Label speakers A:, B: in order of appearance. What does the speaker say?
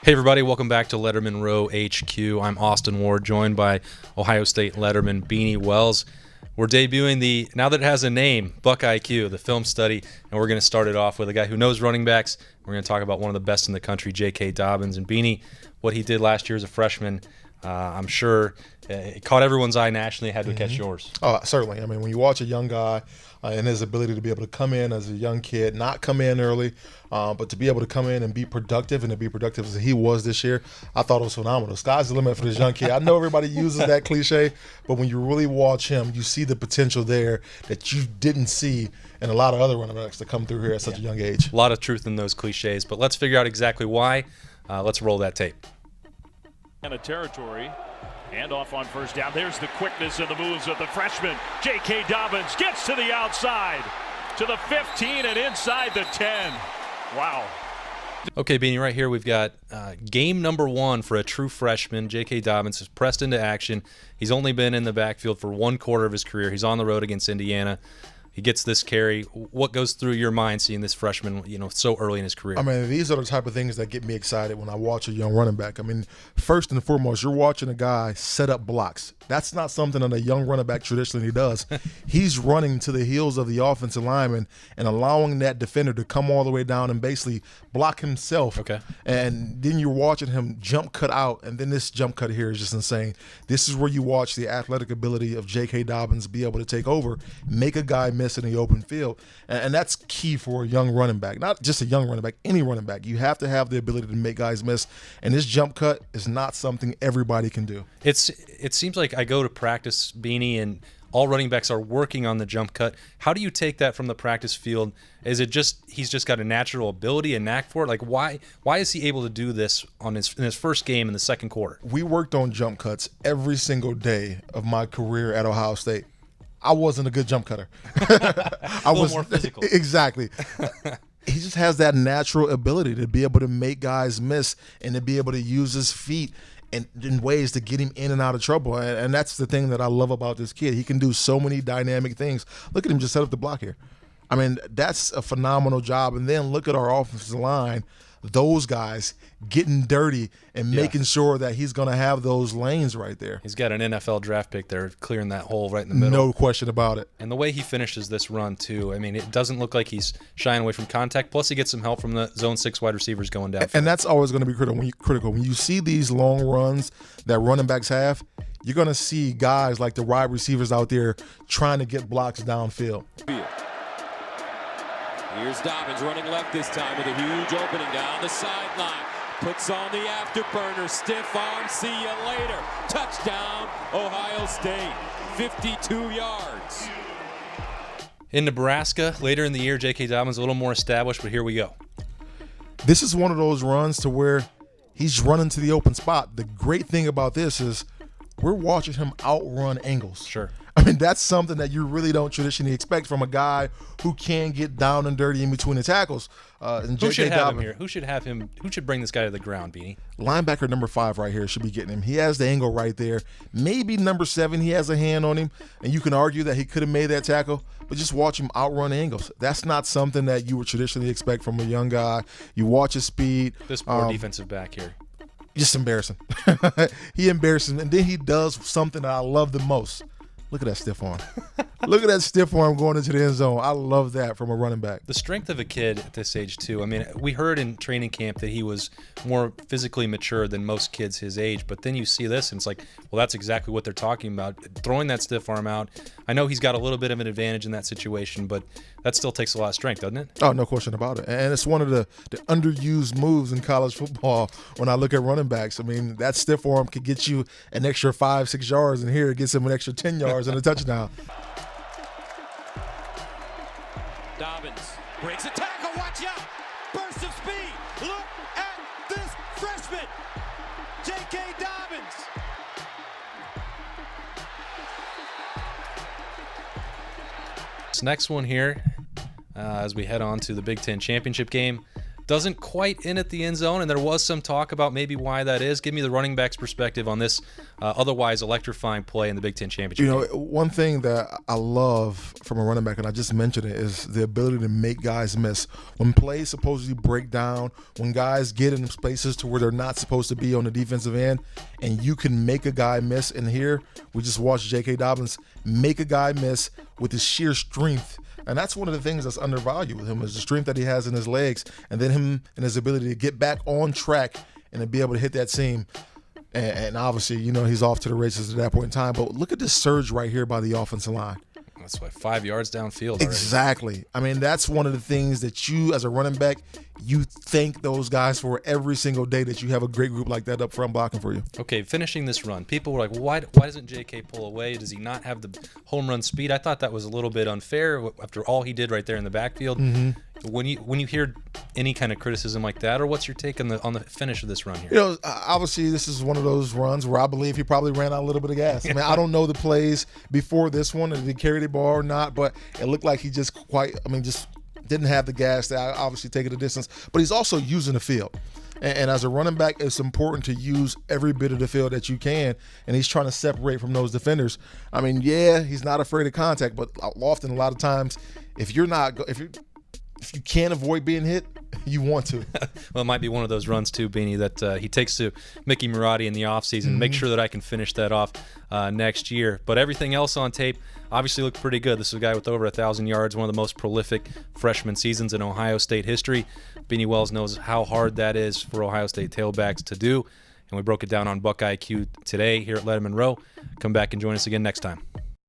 A: Hey everybody, welcome back to Lettermen Row HQ. I'm Austin Ward, joined by Ohio State Letterman Beanie Wells. We're debuting now that it has a name, BuckIQ, the film study, and we're going to start it off with a guy who knows running backs. We're going to talk about one of the best in the country, J.K. Dobbins. And Beanie, what he did last year as a freshman, I'm sure it caught everyone's eye nationally. It had to catch yours.
B: Oh, certainly. I mean, when you watch a young guy and his ability to be able to come in as a young kid, not come in early, but to be able to come in and be productive, and to be productive as he was this year, I thought it was phenomenal. Sky's the limit for this young kid. I know everybody uses that cliche, but when you really watch him, you see the potential there that you didn't see in a lot of other running backs that come through here at such a young age.
A: A lot of truth in those cliches, but let's figure out exactly why. Let's roll that tape.
C: And a territory. Hand off on first down. There's the quickness and the moves of the freshman. J.K. Dobbins gets to the outside, to the 15 and inside the 10. Wow.
A: Okay, Beanie, right here we've got game number one for a true freshman. J.K. Dobbins is pressed into action. He's only been in the backfield for 1/4 of his career. He's on the road against Indiana. He gets this carry. What goes through your mind seeing this freshman, so early in his career?
B: I mean, these are the type of things that get me excited when I watch a young running back. I mean, first and foremost, you're watching a guy set up blocks. That's not something that a young running back traditionally does. He's running to the heels of the offensive lineman and allowing that defender to come all the way down and basically block himself.
A: Okay.
B: And then you're watching him jump cut out, and then this jump cut here is just insane. This is where you watch the athletic ability of J.K. Dobbins be able to take over, make a guy miss in the open field, and that's key for a young running back. Not just a young running back, any running back. You have to have the ability to make guys miss, and this jump cut is not something everybody can do.
A: It seems like I go to practice, Beanie, and all running backs are working on the jump cut. How do you take that from the practice field? Is it just he's just got a natural ability, a knack for it? Like why is he able to do this in his first game in the second quarter?
B: We worked on jump cuts every single day of my career at Ohio State. I wasn't a good jump cutter.
A: I was more physical.
B: Exactly. He just has that natural ability to be able to make guys miss and to be able to use his feet in ways to get him in and out of trouble. And that's the thing that I love about this kid. He can do so many dynamic things. Look at him just set up the block here. I mean, that's a phenomenal job. And then look at our offensive line, those guys getting dirty and making sure that he's going to have those lanes right there.
A: He's got an NFL draft pick there clearing that hole right in the middle.
B: No question about it.
A: And the way he finishes this run, too, I mean, it doesn't look like he's shying away from contact. Plus, he gets some help from the zone 6 wide receivers going down.
B: And that's always going to be critical. When you see these long runs that running backs have, you're going to see guys like the wide receivers out there trying to get blocks downfield.
D: Here's Dobbins running left this time with a huge opening down the sideline. Puts on the afterburner, stiff arm, see you later. Touchdown, Ohio State, 52 yards.
A: In Nebraska, later in the year, J.K. Dobbins a little more established, but here we go.
B: This is one of those runs to where he's running to the open spot. The great thing about this is we're watching him outrun angles.
A: Sure.
B: I mean, that's something that you really don't traditionally expect from a guy who can get down and dirty in between the tackles. And
A: Who should have him here? Who should have him? Who should bring this guy to the ground, Beanie?
B: Linebacker number 5 right here should be getting him. He has the angle right there. Maybe number 7, he has a hand on him, and you can argue that he could have made that tackle, but just watch him outrun angles. That's not something that you would traditionally expect from a young guy. You watch his speed.
A: This poor defensive back here.
B: Just embarrassing. He embarrasses him, and then he does something that I love the most. Look at that stiff arm. Look at that stiff arm going into the end zone. I love that from a running back.
A: The strength of a kid at this age, too. I mean, we heard in training camp that he was more physically mature than most kids his age, but then you see this, and it's like, well, that's exactly what they're talking about. Throwing that stiff arm out. I know he's got a little bit of an advantage in that situation, but that still takes a lot of strength, doesn't it?
B: Oh, no question about it. And it's one of the underused moves in college football when I look at running backs. I mean, that stiff arm could get you an extra 5-6 yards, and here it gets him an extra 10 yards and a touchdown.
D: Dobbins breaks a tackle, watch out! Burst of speed! Look at this freshman! J.K. Dobbins!
A: This next one here, as we head on to the Big Ten championship game, doesn't quite end at the end zone, and there was some talk about maybe why that is. Give me the running back's perspective on this otherwise electrifying play in the Big Ten Championship.
B: You know, one thing that I love from a running back, and I just mentioned it, is the ability to make guys miss. When plays supposedly break down, when guys get in spaces to where they're not supposed to be on the defensive end, and you can make a guy miss. And here, we just watched J.K. Dobbins make a guy miss with his sheer strength. And that's one of the things that's undervalued with him, is the strength that he has in his legs, and then him and his ability to get back on track and to be able to hit that seam. And obviously, you know, he's off to the races at that point in time. But look at this surge right here by the offensive line.
A: That's why 5 yards downfield already.
B: Exactly. I mean, that's one of the things that you, as a running back, you thank those guys for every single day, that you have a great group like that up front blocking for you.
A: Okay, finishing this run, people were like, why doesn't J.K. pull away? Does he not have the home run speed? I thought that was a little bit unfair after all he did right there in the backfield.
B: Mm-hmm.
A: When you hear any kind of criticism like that, or what's your take on the finish of this run here?
B: You know, obviously this is one of those runs where I believe he probably ran out a little bit of gas. I mean, I don't know the plays before this one, did he carry the ball or not, but it looked like he just didn't have the gas to obviously take it a distance. But he's also using the field. And as a running back, it's important to use every bit of the field that you can, and he's trying to separate from those defenders. I mean, yeah, he's not afraid of contact, but often, a lot of times, if you can't avoid being hit, you want to.
A: Well, it might be one of those runs too, Beanie, that he takes to Mickey Marotti in the offseason.
B: Mm-hmm.
A: Make sure that I can finish that off next year. But everything else on tape obviously looked pretty good. This is a guy with over 1,000 yards, one of the most prolific freshman seasons in Ohio State history. Beanie Wells knows how hard that is for Ohio State tailbacks to do. And we broke it down on BuckIQ today here at Lettermen Row. Come back and join us again next time.